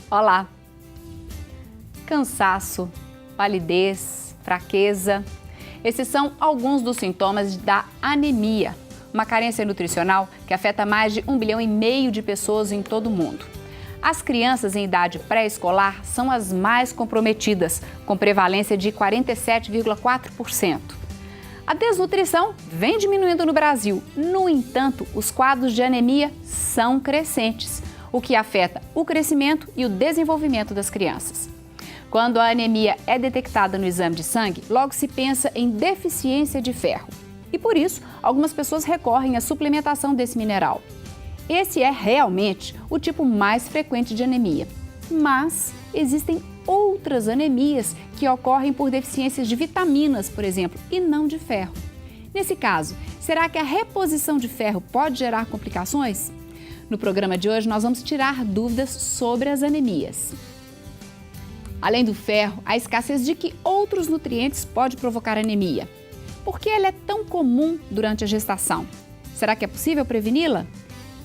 Olá! Cansaço, palidez, fraqueza. Esses são alguns dos sintomas da anemia, uma carência nutricional que afeta mais de 1,5 bilhão de pessoas em todo o mundo. As crianças em idade pré-escolar são as mais comprometidas, com prevalência de 47,4%. A desnutrição vem diminuindo no Brasil. No entanto, os quadros de anemia são crescentes, o que afeta o crescimento e o desenvolvimento das crianças. Quando a anemia é detectada no exame de sangue, logo se pensa em deficiência de ferro. E por isso, algumas pessoas recorrem à suplementação desse mineral. Esse é realmente o tipo mais frequente de anemia. Mas existem outras anemias que ocorrem por deficiências de vitaminas, por exemplo, e não de ferro. Nesse caso, será que a reposição de ferro pode gerar complicações? No programa de hoje, nós vamos tirar dúvidas sobre as anemias. Além do ferro, a escassez de que outros nutrientes pode provocar anemia? Por que ela é tão comum durante a gestação? Será que é possível preveni-la?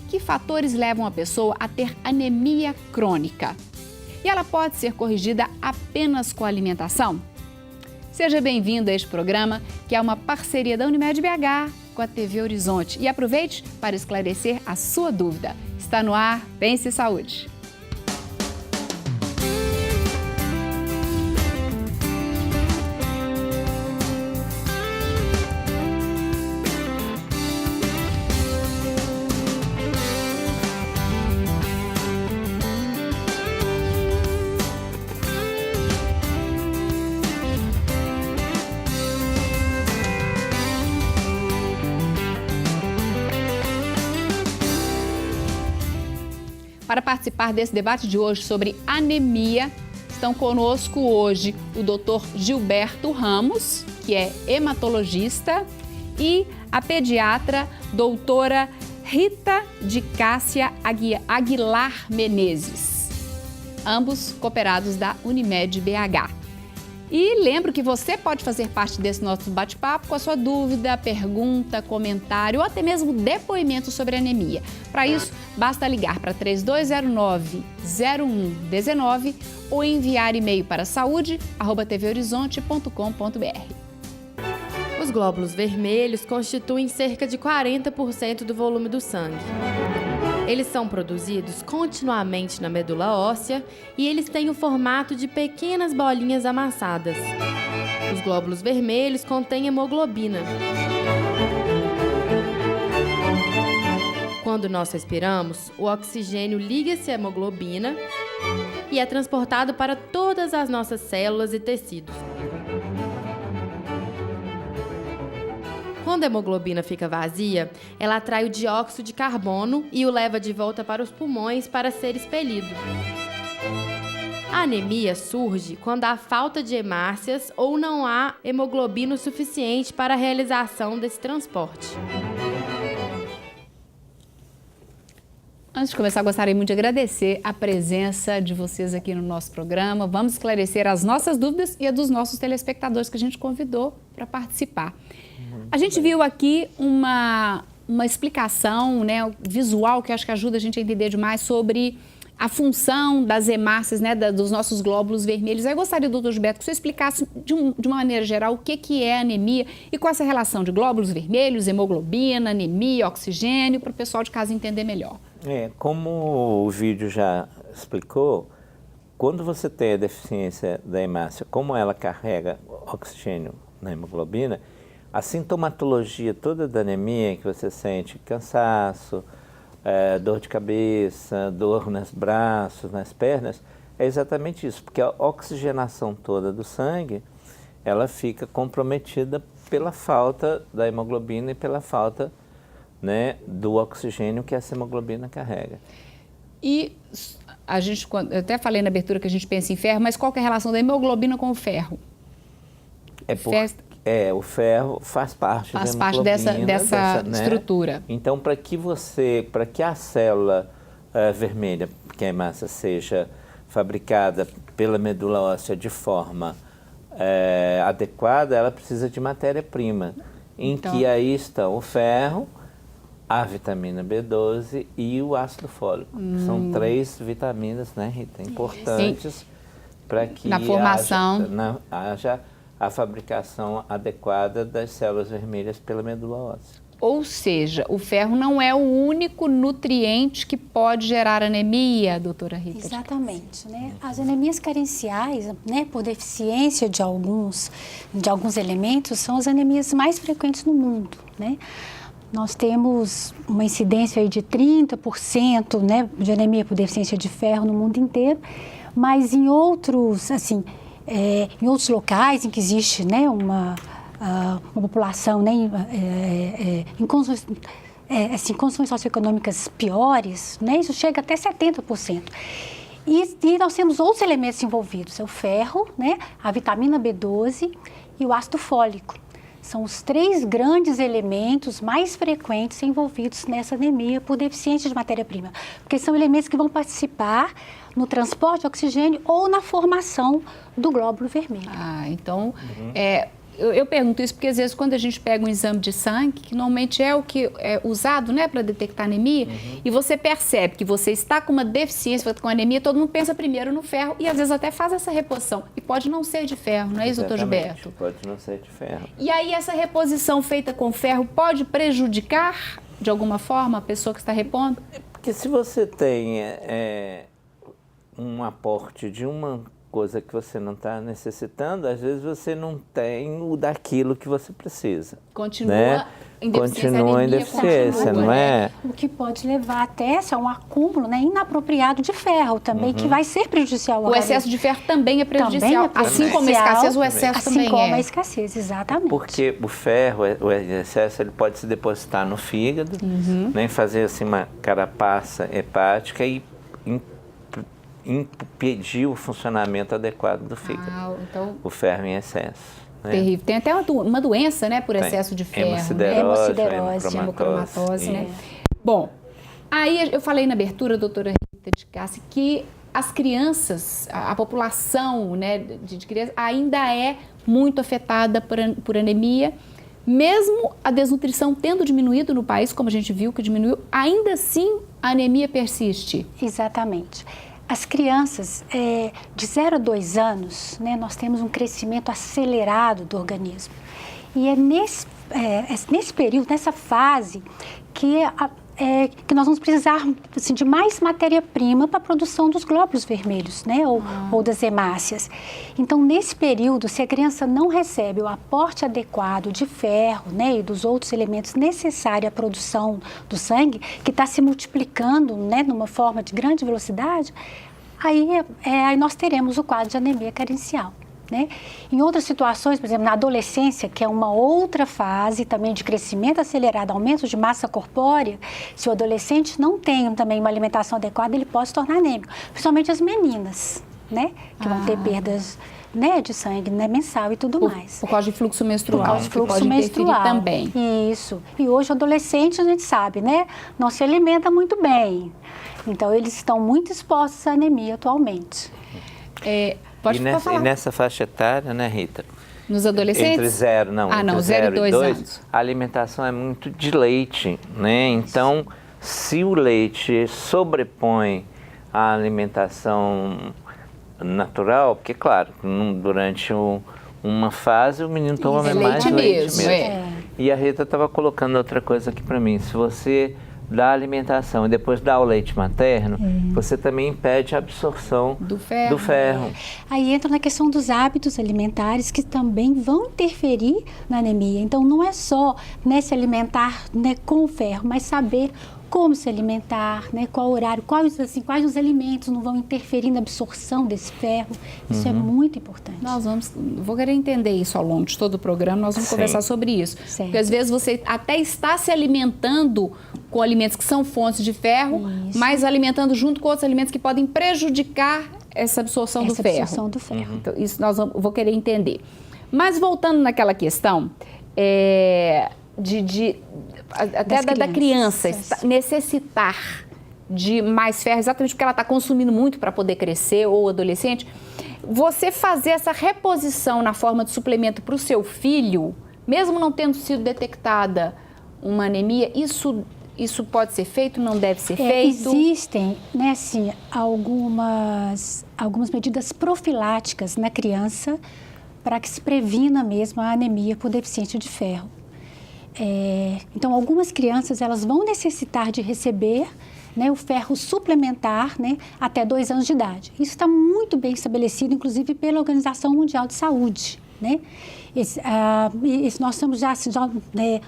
Que fatores levam a pessoa a ter anemia crônica? E ela pode ser corrigida apenas com a alimentação? Seja bem-vindo a este programa, que é uma parceria da Unimed BH com a TV Horizonte. E aproveite para esclarecer a sua dúvida. Está no ar, Pense Saúde. Para participar desse debate de hoje sobre anemia, estão conosco hoje o Dr. Gilberto Ramos, que é hematologista, e a pediatra doutora Rita de Cássia Aguilar Menezes, ambos cooperados da Unimed BH. E lembro que você pode fazer parte desse nosso bate-papo com a sua dúvida, pergunta, comentário ou até mesmo depoimento sobre anemia. Para isso, basta ligar para 3209-0119 ou enviar e-mail para saúde@tvhorizonte.com.br. Os glóbulos vermelhos constituem cerca de 40% do volume do sangue. Eles são produzidos continuamente na medula óssea e eles têm o formato de pequenas bolinhas amassadas. Os glóbulos vermelhos contêm hemoglobina. Quando nós respiramos, o oxigênio liga-se à hemoglobina e é transportado para todas as nossas células e tecidos. Quando a hemoglobina fica vazia, ela atrai o dióxido de carbono e o leva de volta para os pulmões para ser expelido. A anemia surge quando há falta de hemácias ou não há hemoglobina o suficiente para a realização desse transporte. Antes de começar, gostaria muito de agradecer a presença de vocês aqui no nosso programa. Vamos esclarecer as nossas dúvidas e a dos nossos telespectadores que a gente convidou para participar. A gente viu aqui uma explicação, né, visual que acho que ajuda a gente a entender demais sobre a função das hemácias, né, dos nossos glóbulos vermelhos. Eu gostaria, doutor Gilberto, que você explicasse de uma maneira geral o que é anemia e qual essa relação de glóbulos vermelhos, hemoglobina, anemia, oxigênio, para o pessoal de casa entender melhor. Como o vídeo já explicou, quando você tem a deficiência da hemácia, como ela carrega oxigênio na hemoglobina, a sintomatologia toda da anemia que você sente, cansaço, dor de cabeça, dor nos braços, nas pernas, é exatamente isso, porque a oxigenação toda do sangue, ela fica comprometida pela falta da hemoglobina e pela falta, né, do oxigênio que essa hemoglobina carrega. E eu até falei na abertura que a gente pensa em ferro, mas qual que é a relação da hemoglobina com o ferro? O ferro faz parte dessa né? estrutura. Então, para que a célula vermelha, que é a hemácia, seja fabricada pela medula óssea de forma adequada, ela precisa de matéria-prima, em que aí estão o ferro a vitamina B12 e o ácido fólico. São 3 vitaminas, né, Rita, importantes para que na formação haja a fabricação adequada das células vermelhas pela medula óssea. Ou seja, o ferro não é o único nutriente que pode gerar anemia, doutora Rita? Exatamente, né? As anemias carenciais, né, por deficiência de alguns elementos, são as anemias mais frequentes no mundo, né? Nós temos uma incidência aí de 30%, né, de anemia por deficiência de ferro no mundo inteiro, mas em outros, assim, em outros locais em que existe, né, uma população, né, em condições socioeconômicas piores, né, isso chega até 70%. E nós temos outros elementos envolvidos, é o ferro, né, a vitamina B12 e o ácido fólico. São os 3 grandes elementos mais frequentes envolvidos nessa anemia por deficiência de matéria-prima, porque são elementos que vão participar no transporte de oxigênio ou na formação do glóbulo vermelho. Então, eu pergunto isso porque às vezes quando a gente pega um exame de sangue, que normalmente é o que é usado, né, para detectar anemia, e você percebe que você está com uma deficiência, com anemia, todo mundo pensa primeiro no ferro e às vezes até faz essa reposição. E pode não ser de ferro, não é isso, doutor Gilberto? Pode não ser de ferro. E aí essa reposição feita com ferro pode prejudicar de alguma forma a pessoa que está repondo? Porque se você tem um aporte de uma coisa que você não está necessitando, às vezes você não tem o daquilo que você precisa. Continua, né? em deficiência, Continua em deficiência, não é? O que pode levar até a um acúmulo, né, inapropriado de ferro também, que vai ser prejudicial ao organismo. O excesso de ferro também é prejudicial, assim como a escassez, o excesso também é. Assim como a escassez, exatamente. Porque o ferro, o excesso, ele pode se depositar no fígado, né, fazer assim uma carapaça hepática e impedir o funcionamento adequado do fígado. Então, o ferro em excesso. Né? Terrível. Tem até uma doença, né, por excesso de ferro. Hemociderose, hemocromatose, né? Bom, aí eu falei na abertura, doutora Rita de Cássia, que as crianças, a população, né, de crianças ainda é muito afetada por anemia. Mesmo a desnutrição tendo diminuído no país, como a gente viu que diminuiu, ainda assim a anemia persiste. Exatamente. As crianças de 0 a 2 anos, né, nós temos um crescimento acelerado do organismo. E é nesse período, nessa fase, que nós vamos precisar assim, de mais matéria-prima para a produção dos glóbulos vermelhos, né, ou das hemácias. Então, nesse período, se a criança não recebe o aporte adequado de ferro, né, e dos outros elementos necessários à produção do sangue, que está se multiplicando, né, numa forma de grande velocidade, aí nós teremos o quadro de anemia carencial. Né? Em outras situações, por exemplo, na adolescência, que é uma outra fase também de crescimento acelerado, aumento de massa corpórea, se o adolescente não tem também uma alimentação adequada, ele pode se tornar anêmico, principalmente as meninas, né? Que vão ter perdas, né, de sangue, né, mensal e tudo mais. Por causa de fluxo menstrual. Por causa de fluxo pode menstrual também. Isso. E hoje o adolescente, a gente sabe, né, não se alimenta muito bem. Então, eles estão muito expostos à anemia atualmente. E nessa faixa etária, né, Rita? Nos adolescentes? Entre 0 e 2 anos. A alimentação é muito de leite, né? Então, se o leite sobrepõe a alimentação natural, porque, claro, durante uma fase o menino toma mais leite mesmo. E a Rita estava colocando outra coisa aqui para mim. Se você dá a alimentação e depois dá o leite materno, você também impede a absorção do ferro. Aí entra na questão dos hábitos alimentares que também vão interferir na anemia. Então, não é só, né, se alimentar, né, com o ferro, mas saber como se alimentar, né, qual horário, quais os alimentos não vão interferir na absorção desse ferro. Isso é muito importante. Vou querer entender isso ao longo de todo o programa, nós vamos conversar sobre isso. Certo. Porque às vezes você até está se alimentando com alimentos que são fontes de ferro, mas alimentando junto com outros alimentos que podem prejudicar essa absorção do ferro. Então, isso vou querer entender. Mas voltando naquela questão, da criança necessitar de mais ferro, exatamente porque ela está consumindo muito para poder crescer, ou adolescente, você fazer essa reposição na forma de suplemento para o seu filho, mesmo não tendo sido detectada uma anemia, isso Isso pode ser feito, não deve ser feito? Existem, né, assim, algumas medidas profiláticas na criança para que se previna mesmo a anemia por deficiência de ferro. Então, algumas crianças elas vão necessitar de receber, né, o ferro suplementar, né, até 2 anos de idade. Isso está muito bem estabelecido, inclusive pela Organização Mundial de Saúde, né?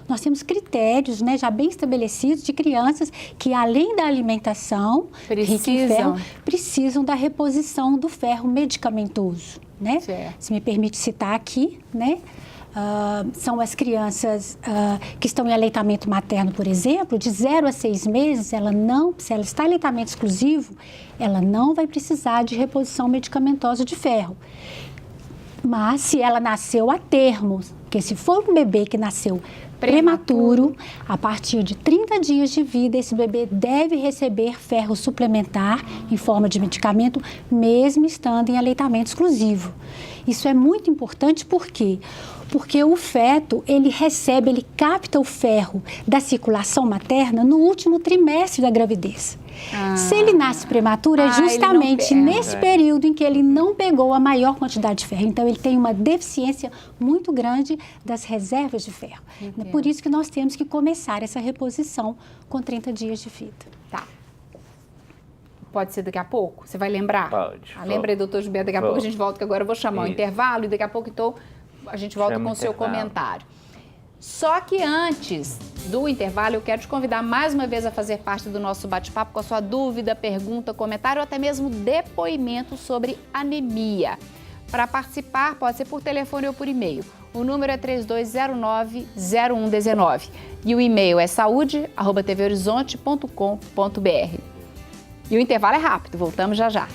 Nós temos critérios, né, já bem estabelecidos de crianças que, além da alimentação rica em ferro, precisam da reposição do ferro medicamentoso, né? Se me permite citar aqui, né? São as crianças que estão em aleitamento materno, por exemplo, de 0 a 6 meses, se ela está em aleitamento exclusivo, ela não vai precisar de reposição medicamentosa de ferro. Mas se ela nasceu a termo, porque se for um bebê que nasceu prematuro, a partir de 30 dias de vida, esse bebê deve receber ferro suplementar em forma de medicamento, mesmo estando em aleitamento exclusivo. Isso é muito importante, por quê? Porque o feto, ele capta o ferro da circulação materna no último trimestre da gravidez. Se ele nasce prematuro, é justamente nesse período em que ele não pegou a maior quantidade de ferro. Então, ele tem uma deficiência muito grande das reservas de ferro. Entendo. Por isso que nós temos que começar essa reposição com 30 dias de vida. Tá. Pode ser daqui a pouco? Você vai lembrar? Pode. Lembra aí, doutor Gilberto, daqui a pouco a gente volta, que agora eu vou chamar o intervalo e daqui a pouco então a gente volta com o seu comentário. Só que antes do intervalo, eu quero te convidar mais uma vez a fazer parte do nosso bate-papo com a sua dúvida, pergunta, comentário ou até mesmo depoimento sobre anemia. Para participar, pode ser por telefone ou por e-mail. O número é 3209-0119 e o e-mail é saude@tvhorizonte.com.br. E o intervalo é rápido, voltamos já já.